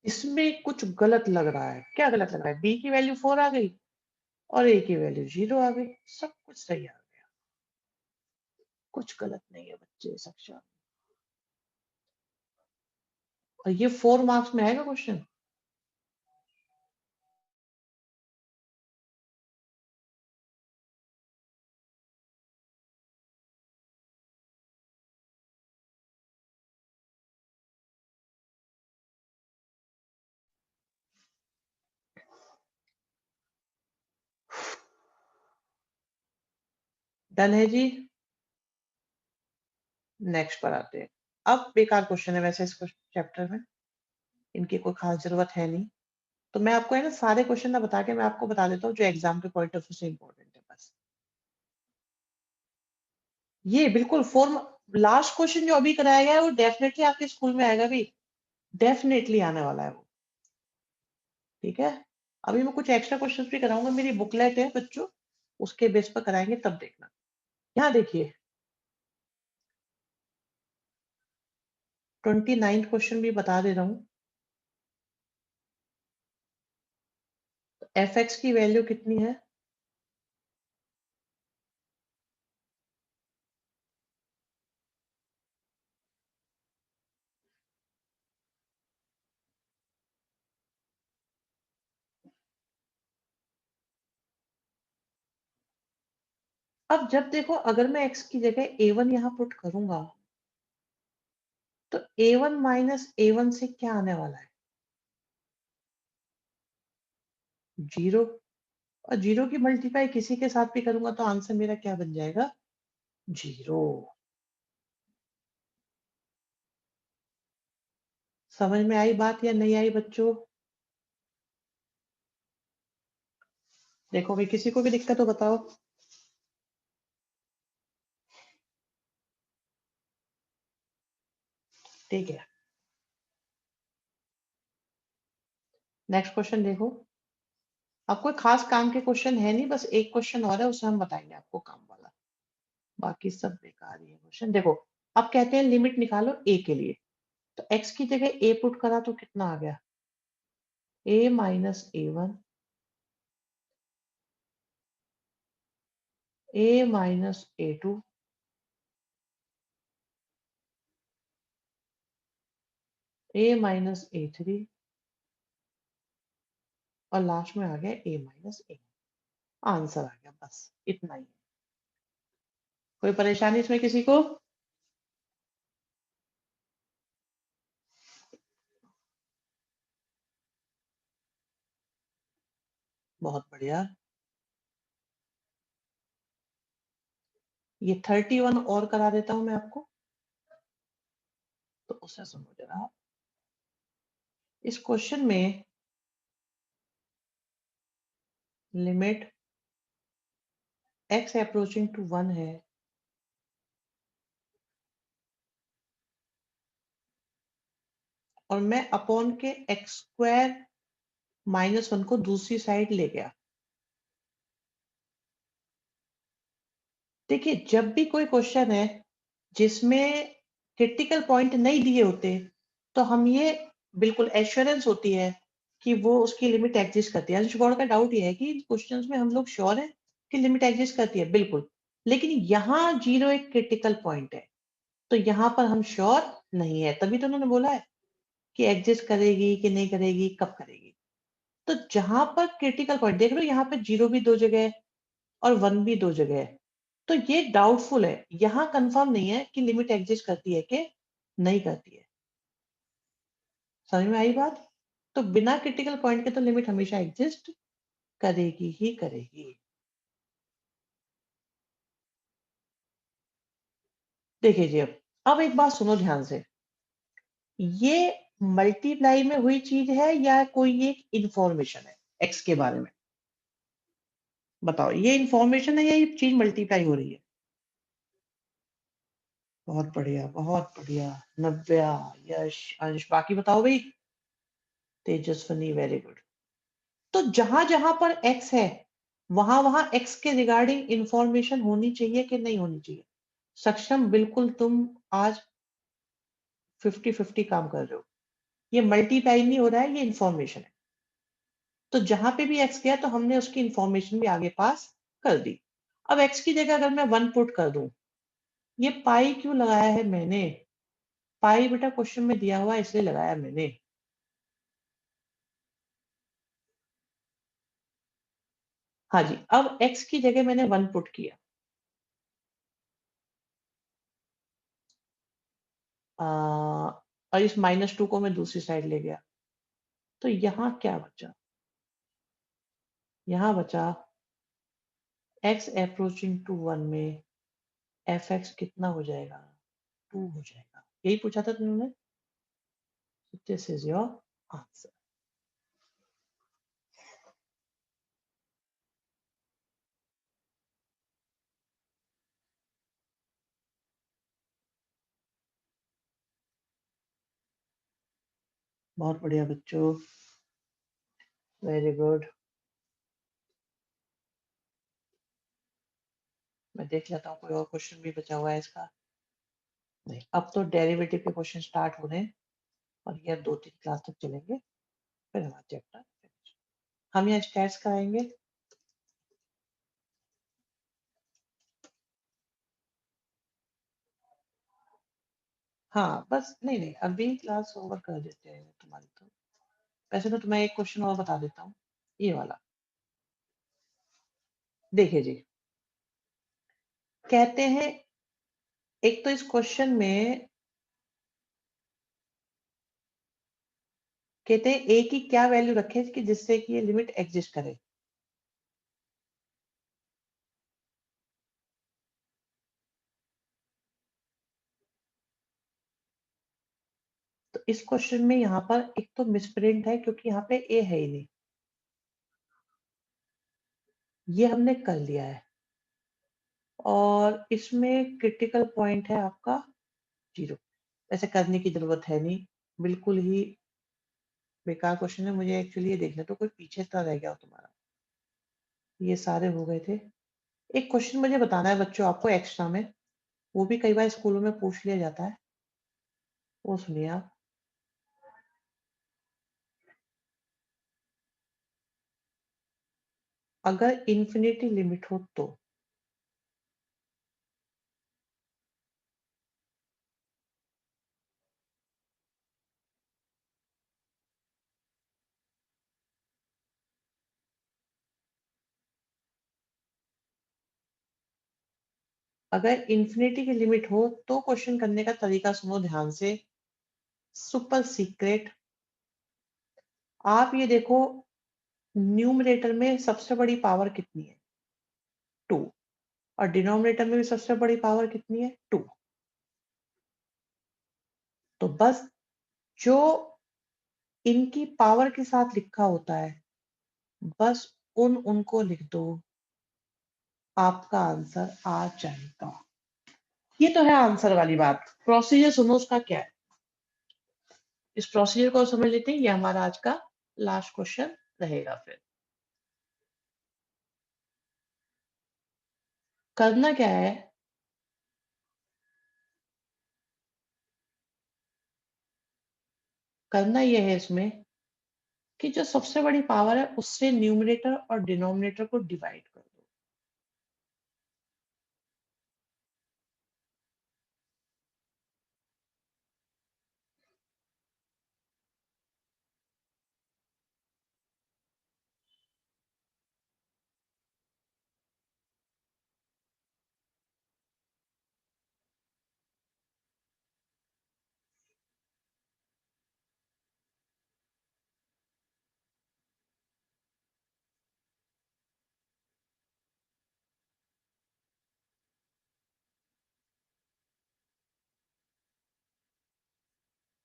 इसमें कुछ गलत लग रहा है। क्या गलत लग रहा है? b की वैल्यू 4 आ गई और a की वैल्यू 0 आ गई। सब कुछ सही आ गया, कुछ गलत नहीं है बच्चे इस कक्षा में। और ये 4 मार्क्स में आएगा क्वेश्चन। डन है जी। नेक्स्ट पर आते हैं। अब बेकार क्वेश्चन है वैसे इस चैप्टर में, इनकी कोई खास जरूरत है नहीं। तो मैं आपको है ना सारे क्वेश्चन ना बता के मैं आपको बता देता हूँ जो एग्जाम के पॉइंट ऑफ व्यू से इंपॉर्टेंट है बस। ये बिल्कुल फॉर्म लास्ट क्वेश्चन जो अभी कराया गया है वो डेफिनेटली आपके स्कूल में आएगा भी, डेफिनेटली आने वाला है वो। ठीक है। अभी मैं कुछ एक्स्ट्रा क्वेश्चंस भी कराऊंगा, मेरी बुकलेट है बच्चों, उसके बेस पर कराएंगे तब देखना। यहाँ देखिए, 29th क्वेश्चन भी बता दे रहा हूँ। एफ एक्स की वैल्यू कितनी है? अब जब देखो, अगर मैं x की जगह a1 यहाँ पुट करूंगा, तो a1 माइनस a1 से क्या आने वाला है? 0। और 0 की मल्टीप्लाई किसी के साथ भी करूंगा तो आंसर मेरा क्या बन जाएगा? 0। समझ में आई बात या नहीं आई बच्चों? देखो भाई, किसी को भी दिक्कत हो बताओ। ठीक है, नेक्स्ट क्वेश्चन देखो। अब कोई खास काम के क्वेश्चन है नहीं, बस एक क्वेश्चन और है, उसे हम बताएंगे आपको काम वाला। बाकी सब बेकार ही है क्वेश्चन। देखो, अब कहते हैं लिमिट निकालो a के लिए। तो x की जगह a पुट करा तो कितना आ गया? a minus a1, a minus a2, a minus a3, और लास्ट में आ गया a माइनस a। आंसर आ गया, बस इतना ही। कोई परेशानी इसमें किसी को? बहुत बढ़िया। ये 31 और करा देता हूं मैं आपको, तो उसे सुनो जरा। इस क्वेश्चन में लिमिट x अप्रोचिंग टू 1 है, और मैं अपॉन के एक्स स्क्वायर माइनस 1 को दूसरी साइड ले गया। देखिए, जब भी कोई क्वेश्चन है जिसमें क्रिटिकल पॉइंट नहीं दिए होते, तो हम ये बिल्कुल एश्योरेंस होती है कि वो उसकी लिमिट एग्जिस्ट करती है। अंश गौड़ का डाउट ये है कि क्वेश्चंस में हम लोग श्योर हैं कि लिमिट एग्जिस्ट करती है, बिल्कुल। लेकिन यहाँ 0 एक क्रिटिकल पॉइंट है, तो यहाँ पर हम श्योर नहीं है, तभी तो उन्होंने बोला है कि एग्जिस्ट करेगी कि नहीं करेगी, कब करेगी। तो जहां पर क्रिटिकल पॉइंट देख लो, यहाँ पे 0 भी दो जगह है और 1 भी दो जगह है, तो ये डाउटफुल है, यहाँ कंफर्म नहीं है कि लिमिट एग्जिस्ट करती है कि नहीं करती है। समझ में आई बात? तो बिना क्रिटिकल पॉइंट के तो लिमिट हमेशा एग्जिस्ट करेगी ही करेगी। देखिए जी, अब एक बात सुनो ध्यान से। ये मल्टीप्लाई में हुई चीज है या कोई एक इंफॉर्मेशन है एक्स के बारे में? बताओ, ये इंफॉर्मेशन है या ये चीज मल्टीप्लाई हो रही है? बहुत बढ़िया, बहुत बढ़िया। नव्या, यश, अंश, बाकी बताओ भाई। Tejaswini, very good. तो जहां जहां पर एक्स है, वहां वहां एक्स के रिगार्डिंग इंफॉर्मेशन होनी चाहिए कि नहीं होनी चाहिए? सक्षम, बिल्कुल तुम आज 50-50 काम कर रहे हो। ये मल्टीप्लाई नहीं हो रहा है, ये इंफॉर्मेशन है। तो जहां पे भी एक्स गया, तो हमने उसकी इंफॉर्मेशन भी आगे पास कर दी। अब एक्स की जगह अगर मैं 1 पुट कर दूं, ये पाई क्यों लगाया है मैंने? पाई बेटा क्वेश्चन में दिया हुआ है, इसलिए लगाया मैंने। हाँ जी, अब x की जगह मैंने 1 पुट किया। और इस -2 को मैं दूसरी साइड ले गया, तो यहाँ क्या बचा? यहाँ बचा x अप्रोचिंग टू 1 में एफ एक्स कितना हो जाएगा? 2 हो जाएगा। यही पूछा था तुमने। This is your answer. बहुत बढ़िया बच्चों, वेरी गुड। मैं देख लेता हूँ कोई और क्वेश्चन भी बचा हुआ है इसका। नहीं, अब तो डेरिवेटिव के क्वेश्चन स्टार्ट हो रहे हैं और ये 2-3 क्लास तक चलेंगे, फिर हमारा चैप्टर फिनिश। हम यहाँ स्टैट्स कराएंगे। हाँ, बस नहीं, अभी क्लास ओवर कर देते हैं तुम्हारी तो। वैसे तो मैं एक क्वेश्चन और बता देता हूँ, ये वाला। देखिए जी, कहते हैं एक तो इस क्वेश्चन में कहते हैं ए की क्या वैल्यू रखें कि जिससे कि ये लिमिट एग्जिस्ट करे। तो इस क्वेश्चन में यहाँ पर एक तो मिसप्रिंट है क्योंकि यहाँ पे ए है ही नहीं, ये हमने कर लिया है। और इसमें क्रिटिकल पॉइंट है आपका 0। ऐसे करने की जरूरत है नहीं, बिल्कुल ही बेकार क्वेश्चन है। मुझे एक्चुअली ये देखना तो कोई पीछे तो रह गया हो तुम्हारा। ये सारे हो गए थे। एक क्वेश्चन मुझे बताना है बच्चों आपको एक्स्ट्रा में, वो भी कई बार स्कूलों में पूछ लिया जाता है, वो सुनिए आप। अगर इंफिनिटी लिमिट हो तो अगर इंफिनिटी की लिमिट हो तो क्वेश्चन करने का तरीका सुनो ध्यान से। सुपर सीक्रेट, आप ये देखो न्यूमरेटर में सबसे बड़ी पावर कितनी है? 2। और डिनोमिनेटर में भी सबसे बड़ी पावर कितनी है? 2। तो बस जो इनकी पावर के साथ लिखा होता है, बस उनको लिख दो, आपका आंसर आ जाएगा। ये तो है आंसर वाली बात। प्रोसीजर सुनो उसका क्या है, इस प्रोसीजर को समझ लेते हैं। ये हमारा आज का लास्ट क्वेश्चन रहेगा। फिर करना क्या है, करना ये है इसमें कि जो सबसे बड़ी पावर है उससे न्यूमरेटर और डिनोमिनेटर को डिवाइड कर दो।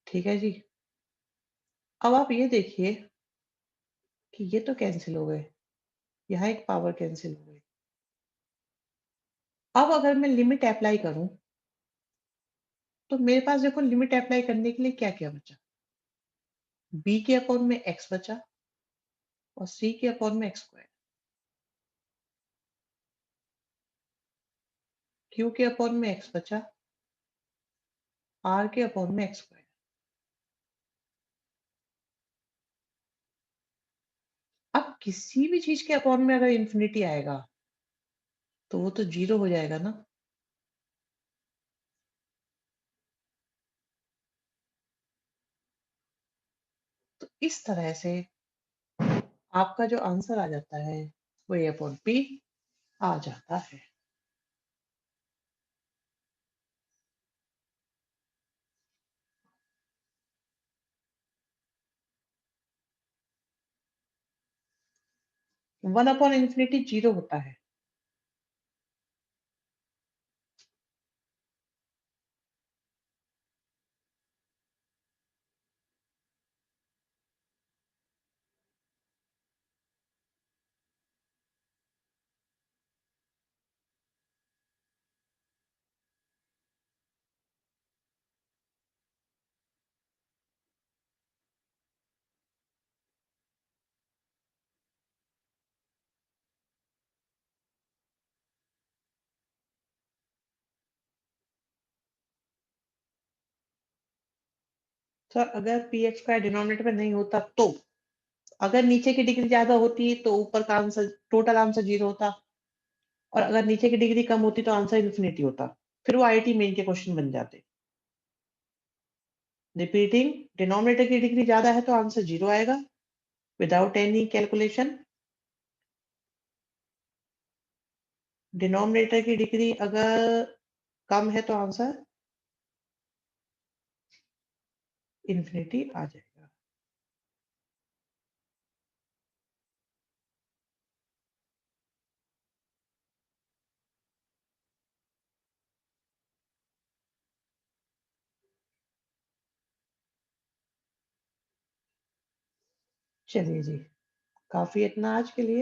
ठीक है जी। अब आप ये देखिए कि ये तो कैंसिल हो गए, यहाँ एक पावर कैंसिल हो गई। अब अगर मैं लिमिट अप्लाई करूं तो मेरे पास देखो लिमिट अप्लाई करने के लिए क्या क्या बचा। बी के अपॉन में एक्स बचा और सी के अपॉन में एक्स स्क्वायर, क्यू के अपॉन में एक्स बचा, आर के अपॉन में एक्स स्क्वायर। अब किसी भी चीज के अपॉन में अगर इंफिनिटी आएगा तो वो तो जीरो हो जाएगा ना। तो इस तरह से आपका जो आंसर आ जाता है वो ए अपॉन पी आ जाता है। वन अपॉन इंफिनिटी जीरो होता है। तो अगर px स्क्वायर डिनोमिनेटर में नहीं होता तो अगर नीचे की डिग्री ज्यादा होती तो ऊपर का आंसर टोटल आंसर 0 होता और अगर नीचे की डिग्री कम होती तो आंसर इन्फिनिटी होता। फिर वो आईआईटी मेन के क्वेश्चन बन जाते। रिपीटिंग, डिनोमिनेटर की डिग्री ज्यादा है तो आंसर 0 आएगा विदाउट एनी कैलकुलेशन। डिनोमिनेटर की डिग्री अगर कम है तो आंसर इन्फिनिटी आ जाएगा। चलिए जी, काफी इतना आज के लिए।